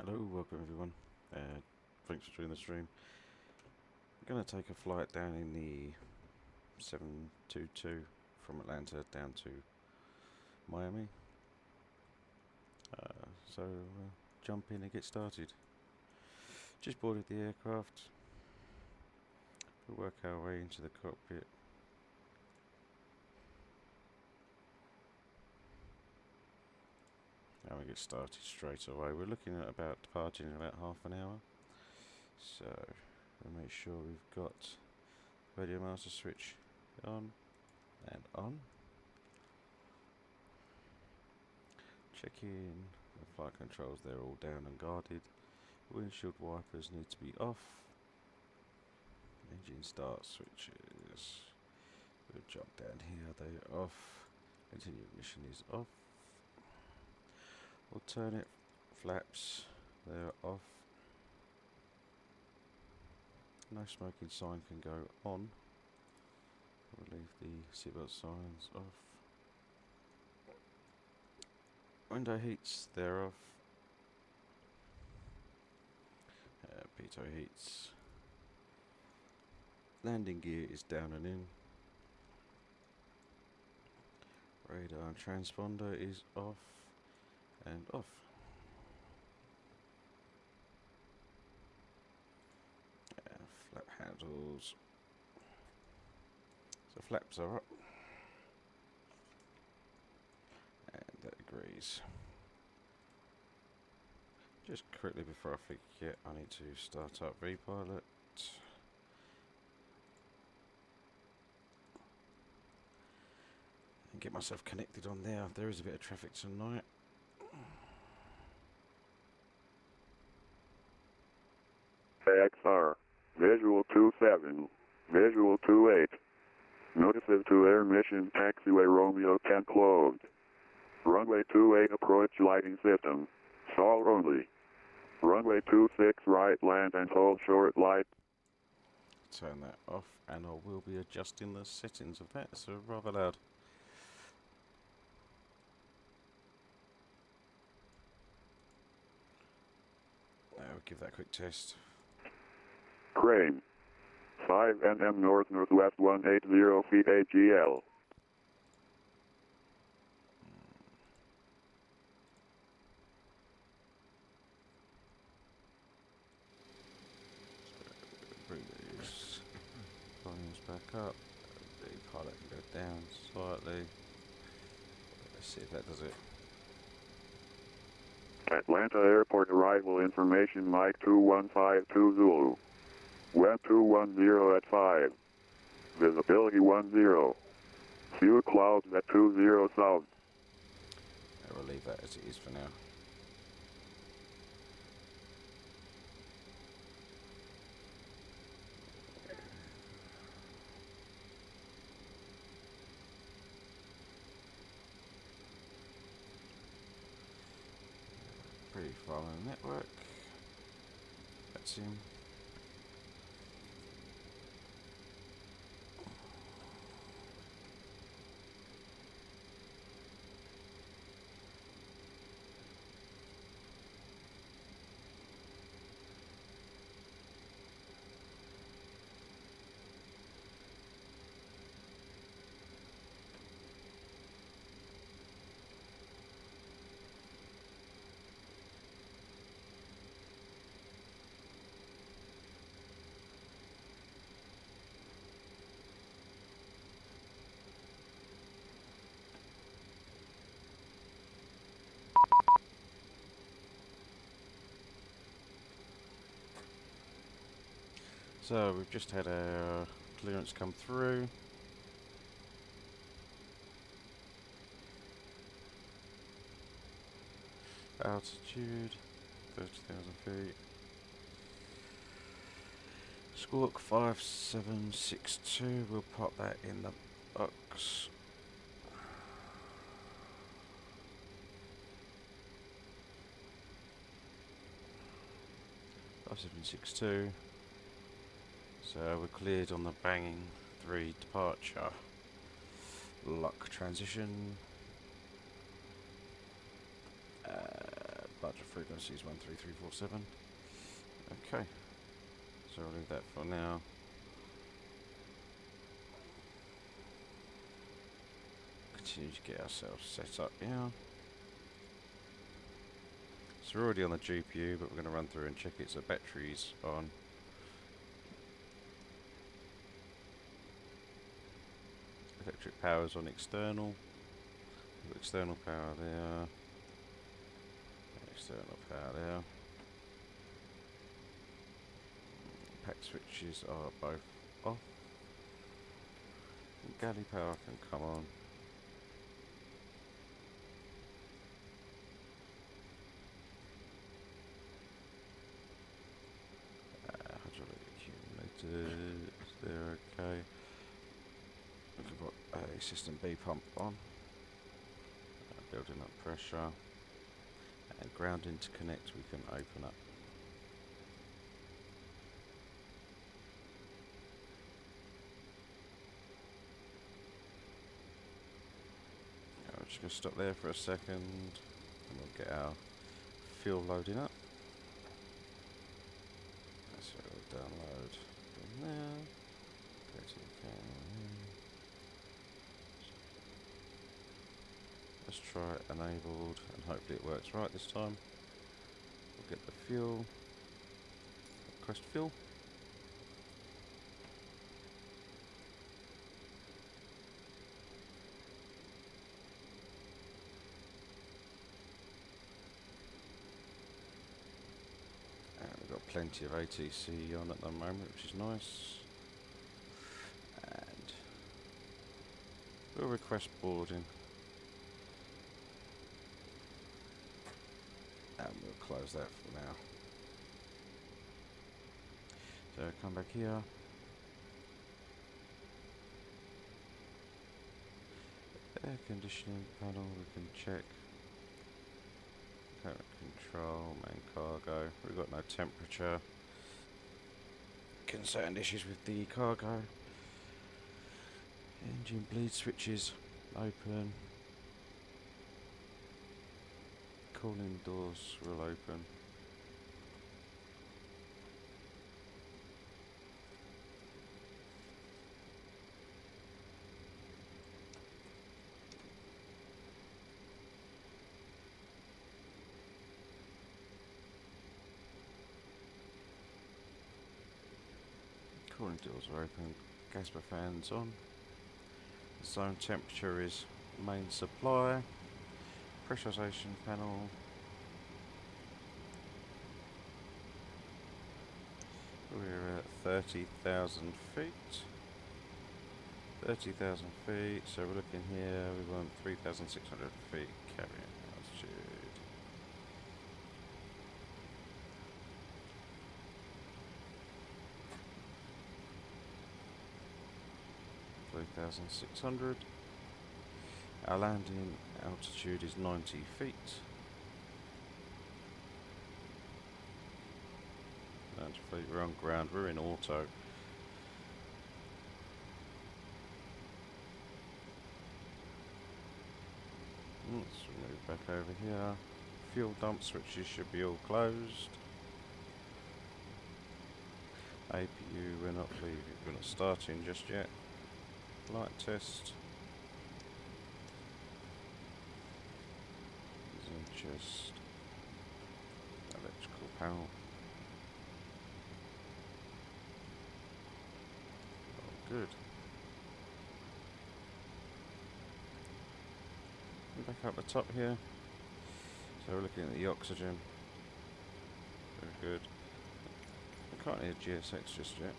Hello, welcome everyone. Thanks for joining the stream. I'm going to take a flight down in the 722 from Atlanta down to Miami. So jump in and get started. Just boarded the aircraft. We'll work our way into the cockpit. And we get started straight away. We're looking at about departing in about half an hour. So we'll make sure we've got radio master switch on and on. Check in the flight controls, they're all down and guarded. Windshield wipers need to be off. Engine start switches. We'll jump down here, they're off. Continue ignition is off. Alternate flaps, they're off. No smoking sign can go on. We'll leave the seatbelt signs off. Window heats, they're off. Pitot heats. Landing gear is down and in. Radar and transponder is off and off. Flap handles. So flaps are up. And that agrees. Just quickly before I forget, I need to start up VPilot. And get myself connected on there. There is a bit of traffic tonight. XR, visual 27, visual 28. Notices to air mission taxiway Romeo 10 closed. Runway 28 approach lighting system. Stall only. Runway 26 right land and hold short light. Turn that off and I will be adjusting the settings of that, so rather loud. Now we'll give that a quick test. Crane. 5 NM north northwest 180 feet ATL. Bring these volumes back up. The pilot can go down slightly. Let's see if that does it. Atlanta Airport arrival information Mike 2152 Zulu. Wind 210 at 5. Visibility 10. Few clouds at 20 south. I will leave that as it is for now. Pretty far on the network. That's him. So we've just had our clearance come through. Altitude 30,000 feet. Squawk 5762. We'll pop that in the box. F762. So we're cleared on the banging 3 departure. Luck transition. Budget frequencies 13347. Okay. So I'll leave that for now. Continue to get ourselves set up here. So we're already on the GPU, but we're going to run through and check it so battery's on. Electric power's on external. External power there. External power there. Pack switches are both off. Galley power can come on. Hydraulic accumulators, they're okay. We've got a system B pump on. Building up pressure. And grounding to connect, we can open up. I'm just going to stop there for a second and we'll get our fuel loading up. So we'll download from there, go to the camera here. Let's try it enabled and hopefully it works right this time. We'll get the fuel, request fuel. We've got plenty of ATC on at the moment, which is nice. And we'll request boarding. And we'll close that for now. So come back here. Air conditioning panel, we can check. Current control, main cargo. We've got no temperature. Concerned issues with the cargo. Engine bleed switches open. Cooling doors will open. Cooling doors are open. Gasper fans on. Zone temperature is main supply. Pressurization panel. We're at 30,000 feet. 30,000 feet, so we're looking here, we want 3,600 feet carrying altitude. 3,600. Our landing altitude is 90 feet. 90 feet, we're on ground, we're in auto. Let's move back over here. Fuel dump switches should be all closed. APU, we're not starting just yet. Light test. Just electrical panel. Oh, good. Back up the top here. So we're looking at the oxygen. Very good. I can't hear GSX just yet.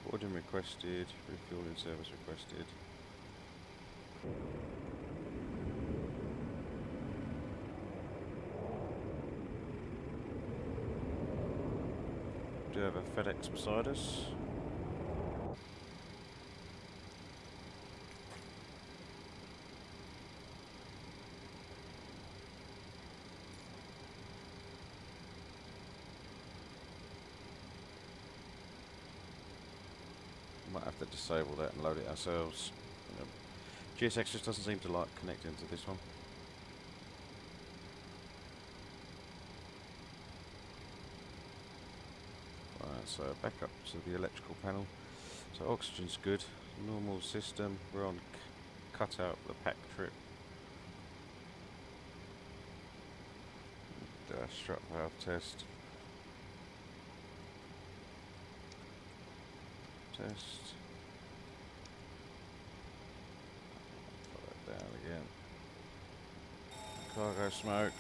Boarding requested. Refueling service requested. We do have a FedEx beside us. Might have to disable that and load it ourselves. GSX just doesn't seem to like connecting to this one. Right, so back up to the electrical panel. So oxygen's good, normal system. We're on cut out the pack trip. Strut valve test. Test. Put that down again. Cargo smoke.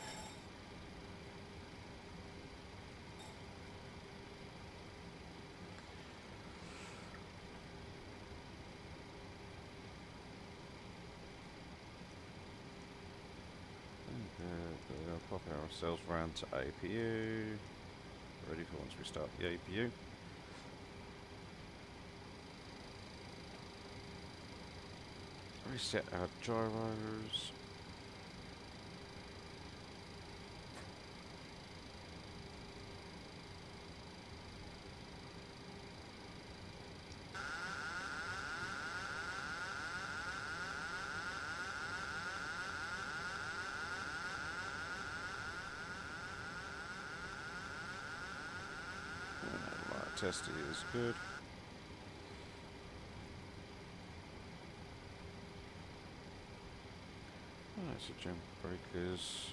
We're going to pop ourselves round to APU. Ready for once we start the APU. Reset our gyros. Light test is good. Oxygen breakers.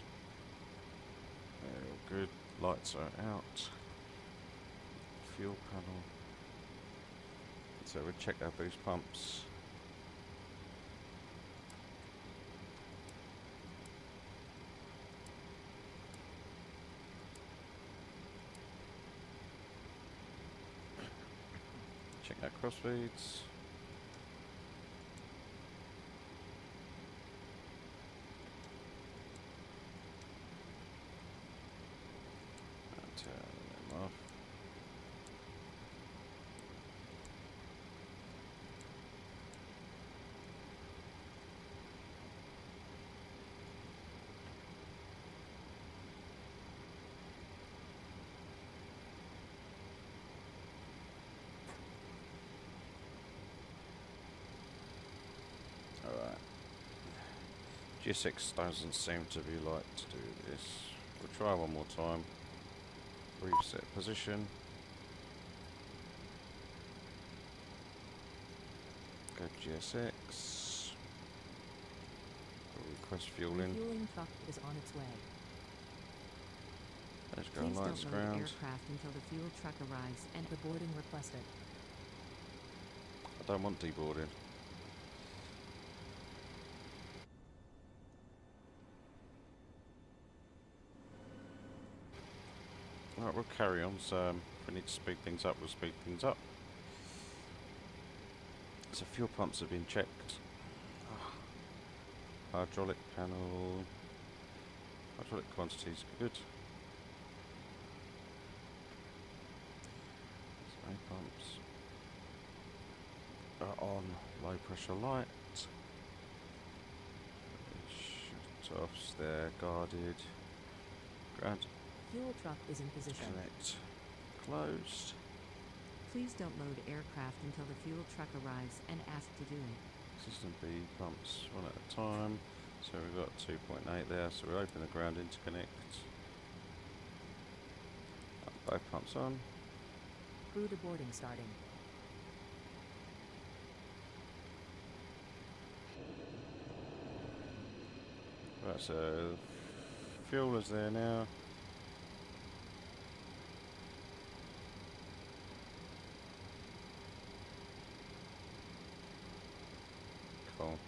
They're all good. Lights are out. Fuel panel. So we'll check our boost pumps. Check our crossfeeds. Turn them off. Alright. GSX doesn't seem to be like to do this. We'll try one more time. Reset position. Go GSX. Request fueling. The fueling truck is on its way. Let's go Please and light don't this load ground. aircraft until the fuel truck arrives and the boarding requested. I don't want deboarding. Alright, we'll carry on, so if we need to speed things up, we'll speed things up. So fuel pumps have been checked. Hydraulic panel. Hydraulic quantities good. Spray pumps are on. Low pressure light. Shut-offs there, guarded. Ground Fuel truck is in position. connect closed. Please don't load aircraft until the fuel truck arrives and ask to do it. System B pumps one at a time. So we've got 2.8 there, so we'll open the ground interconnect. Both pumps on. Crew to boarding starting. Right, so fuel is there now. Cool.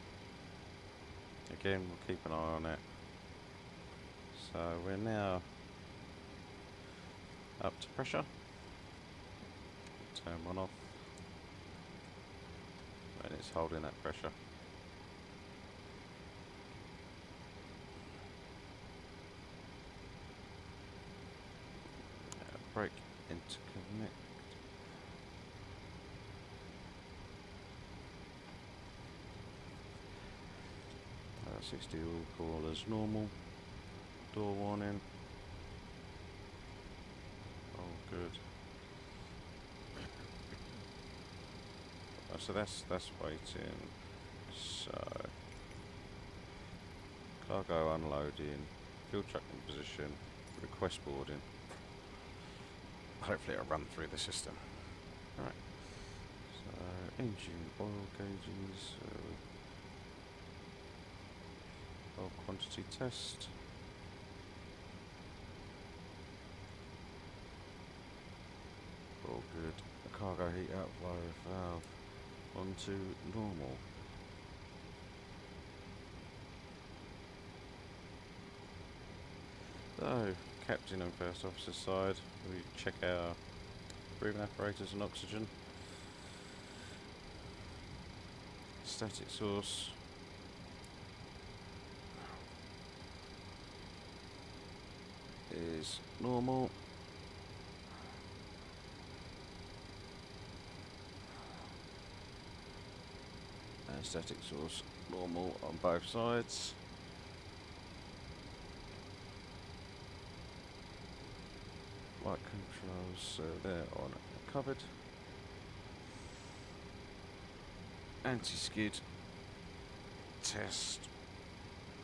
Again, we'll keep an eye on it. So we're now up to pressure. Turn one off. And it's holding that pressure. Brake interconnect. 60 will call as normal. Door warning. Oh, good. Oh, so that's waiting. So cargo unloading. Fuel truck in position. Request boarding. Hopefully it'll run through the system. Alright. So engine oil gauges. Oil quantity test. All good. The cargo heat outflow valve onto normal. So, captain and first officer side, we check our breathing apparatus and oxygen. Static source. Is normal. And static source normal on both sides. Light controls, so they're on and covered. Anti-skid test.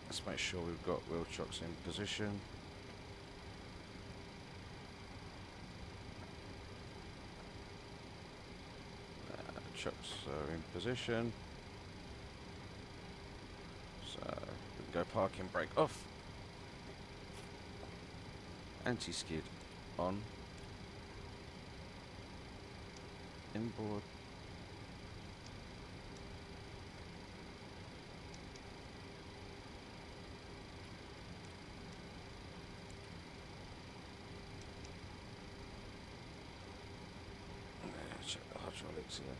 Let's make sure we've got wheel chocks in position. Chocks are in position. So we can go parking brake off. Anti-skid on. Inboard. Check the hydraulics here.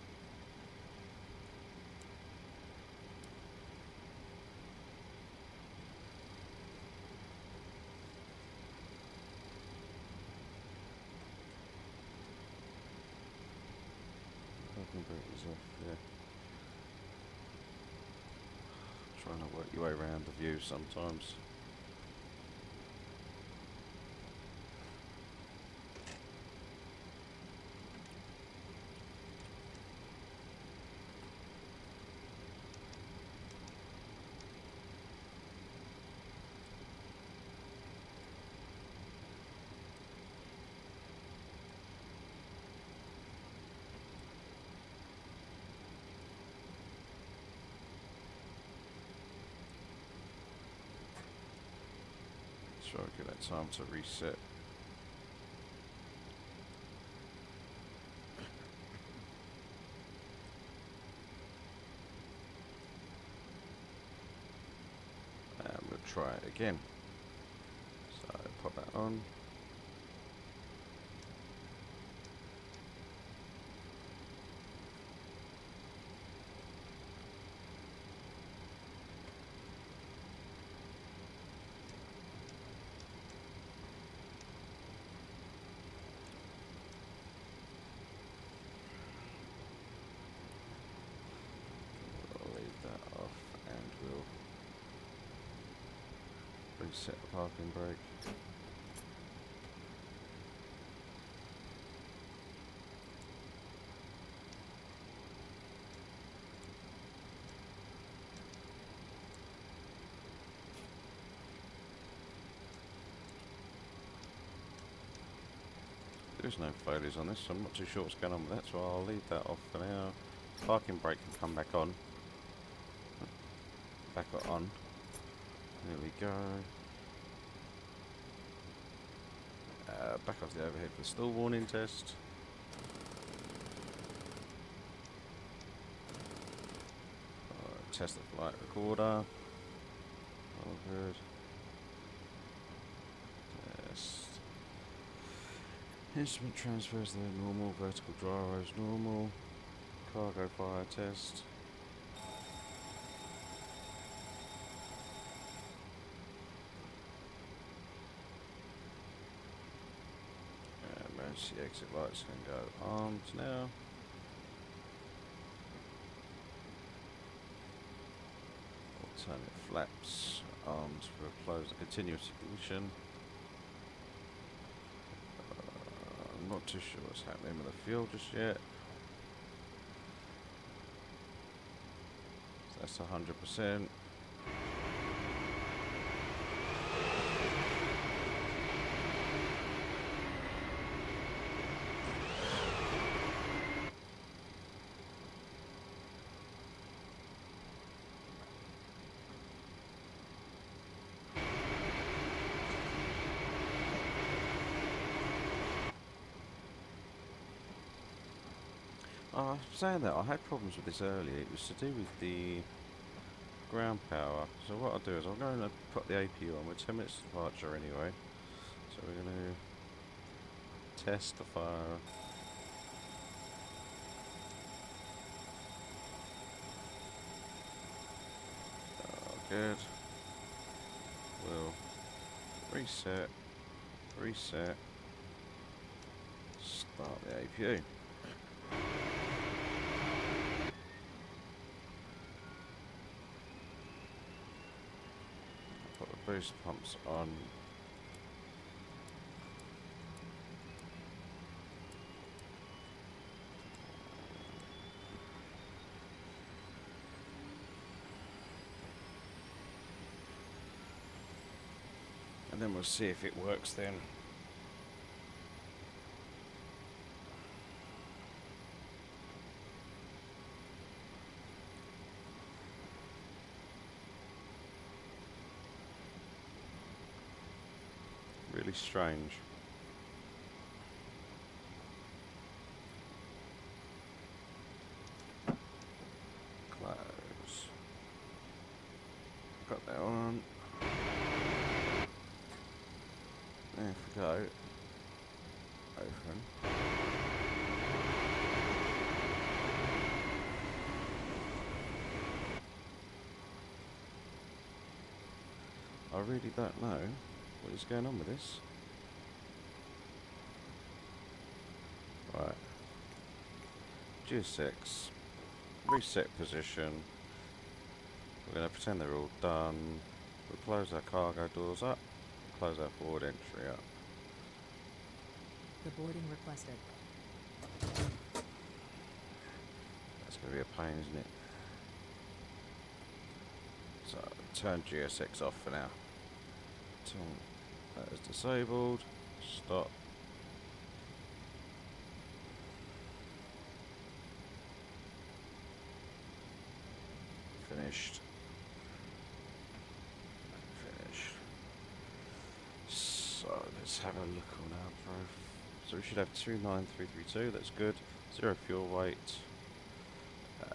Parking brake is off, yeah. Trying to work your way around the view sometimes. Try to give that time to reset. try it again. So pop that on. We'll leave that off and we'll reset the parking brake. There's no failures on this, so I'm not too sure what's going on with that, so I'll leave that off for now. Parking brake can come back on. Back on. There we go. Back off the overhead for the stall warning test. Test the flight recorder. All good. Test. Instrument transfers, they're normal. Vertical gyros normal. Cargo fire test. Emergency exit lights can go armed now. Alternate flaps armed for a closed continuous ignition. I'm not too sure what's happening with the fuel just yet. So that's 100%. Saying that, I had problems with this earlier. It was to do with the ground power. So what I'll do is I'm going to put the APU on. We're 10 minutes to departure anyway. So we're going to test the fire. Oh, good. We'll reset, start the APU. Put the boost pumps on. And then we'll see if it works then. Really strange. Close. Got that on. There we go. Open. I really don't know what is going on with this. Right. G6. Reset position. We're going to pretend they're all done. We'll close our cargo doors up. Close our forward entry up. The boarding requested. That's going to be a pain, isn't it? So, turn GSX off for now. Turn that is disabled. Stop. Finished. Finished. So, let's have a look on our profile. So we should have 29332, that's good. 0 fuel weight.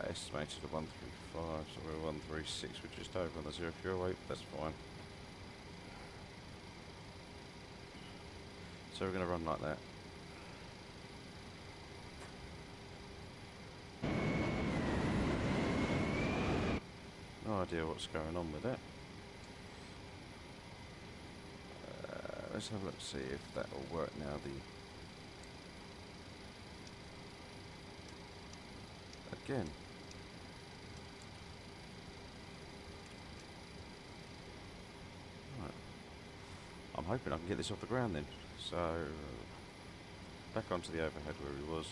Estimated at 135, so we're 136, we're just over on the 0 fuel weight, that's fine. So we're going to run like that. No idea what's going on with it. Let's have a look, see if that will work now. Again. Right. I'm hoping I can get this off the ground then. So, back onto the overhead where he was.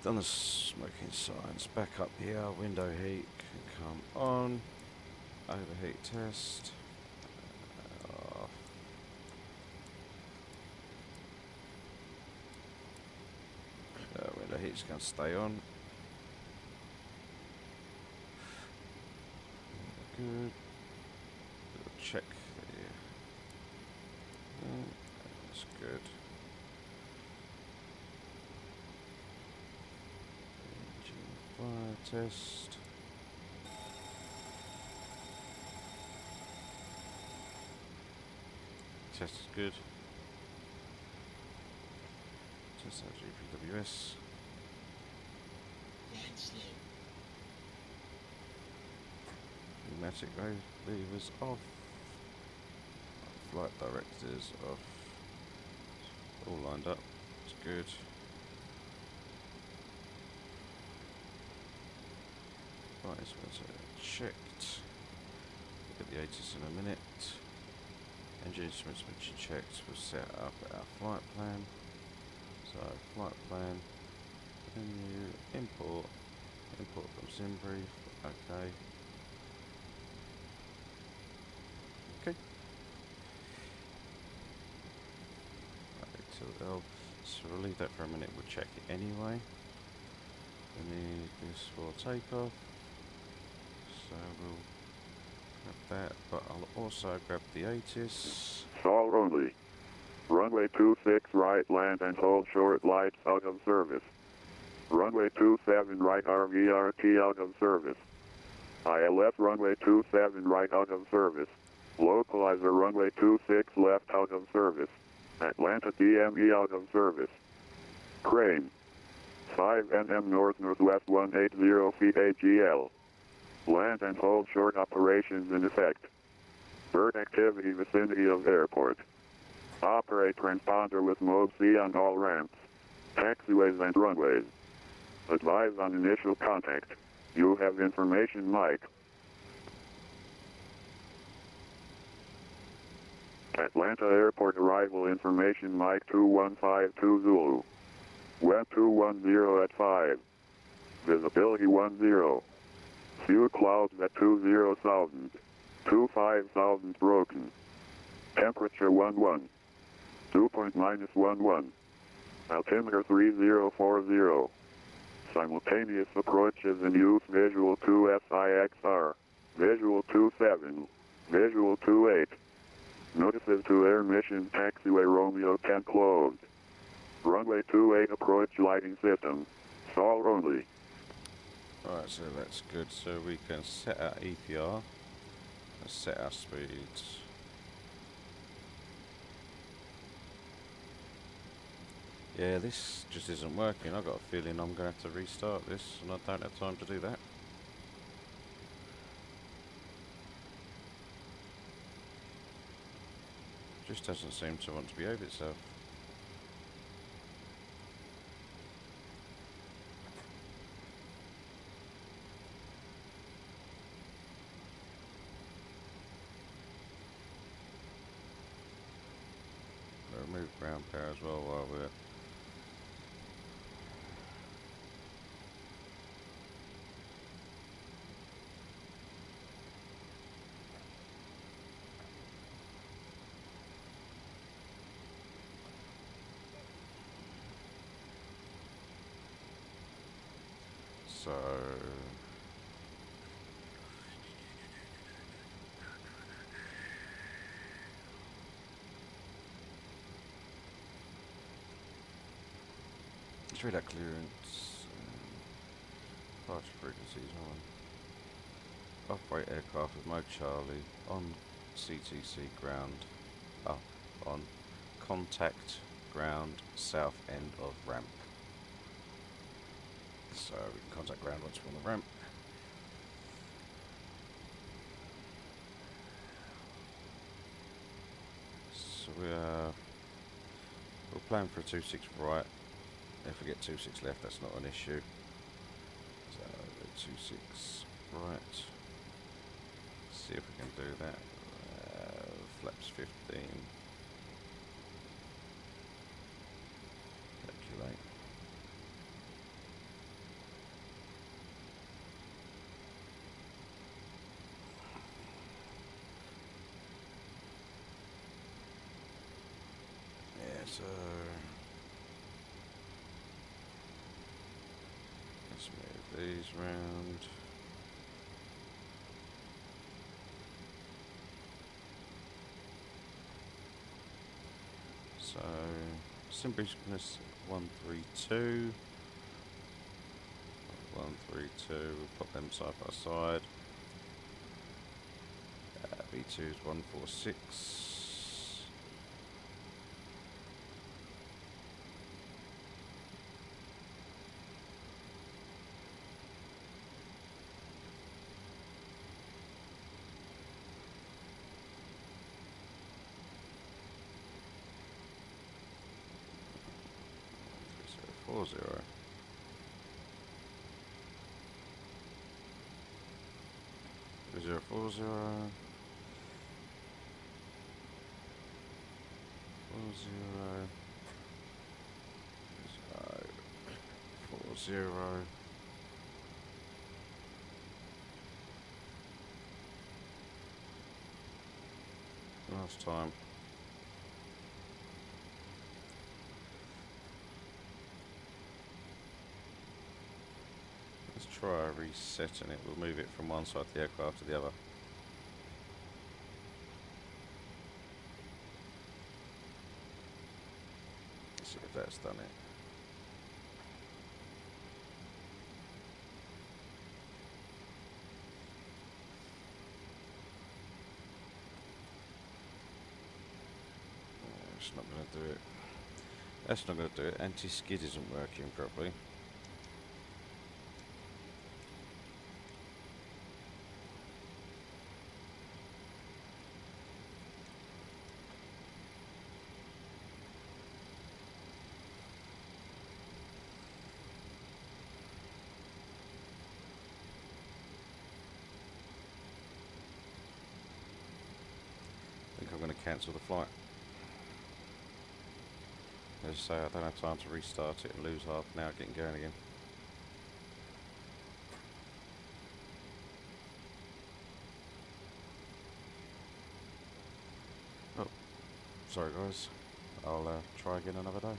Done the smoking signs. Back up here. Window heat can come on. Overheat test. Off. Window heat's going to stay on. Good. Check there. That's good. Engine fire test. Test is good. Test our GPWS. Pneumatic levers off. Flight directors off. All lined up. It's good. Right, so it's checked. Look at the ATS in a minute. Engine instruments which are checked. We'll set up our flight plan. So flight plan. Menu. Import from SimBrief. Okay. Okay. ATL. So we'll leave that for a minute. We'll check it anyway. We need this for takeoff. So we'll grab that, but I'll also grab the ATIS. Stall only. Runway 26 right, land and hold short lights out of service. Runway 27 right, RVRT out of service. ILS runway 27 right out of service. Localizer runway 26 left out of service. Atlanta DME out of service. Crane. 5 NM north-northwest 180 feet AGL. Land and hold short operations in effect. Bird activity vicinity of airport. Operate transponder with mode C on all ramps, taxiways and runways. Advise on initial contact. You have information, Mike. Atlanta Airport arrival information, Mike 2152 Zulu. Web 210 at 5. Visibility 10. Few clouds at 20,000. 25,000 broken. Temperature 11. Dew point -11. Altimeter 3040. Simultaneous approaches in use. Visual 2 SIXR. Visual 27. Visual 28. Notices to air mission taxiway Romeo 10 closed. Runway 28 approach lighting system. Stall only. Alright, so that's good. So we can set our EPR. Let's set our speeds. Yeah, this just isn't working. I've got a feeling I'm going to have to restart this, and I don't have time to do that. Just doesn't seem to want to behave itself. Remove ground power as well while we're... So... let's read that clearance. Departure frequencies on. Operate aircraft with mode Charlie on CTC ground. Up on contact ground south end of ramp. So we can contact ground once we're on the ramp. So we're planning for a 2-6 right. If we get 2-6 left, that's not an issue. So 2-6 right. See if we can do that. Flaps 15. Calculate. Yeah, so let's move these round. So Simbriskness 132. 132, we'll put them side by side. B2 is 146. So 40. 3040. 40. Last time. Let's try resetting it. We'll move it from one side of the aircraft to the other. Let's see if that's done it. It's not going to do it. That's not going to do it. Anti-skid isn't working properly. I think I'm going to cancel the flight. As I say, I don't have time to restart it and lose half an hour getting going again. Oh, sorry guys. I'll try again another day.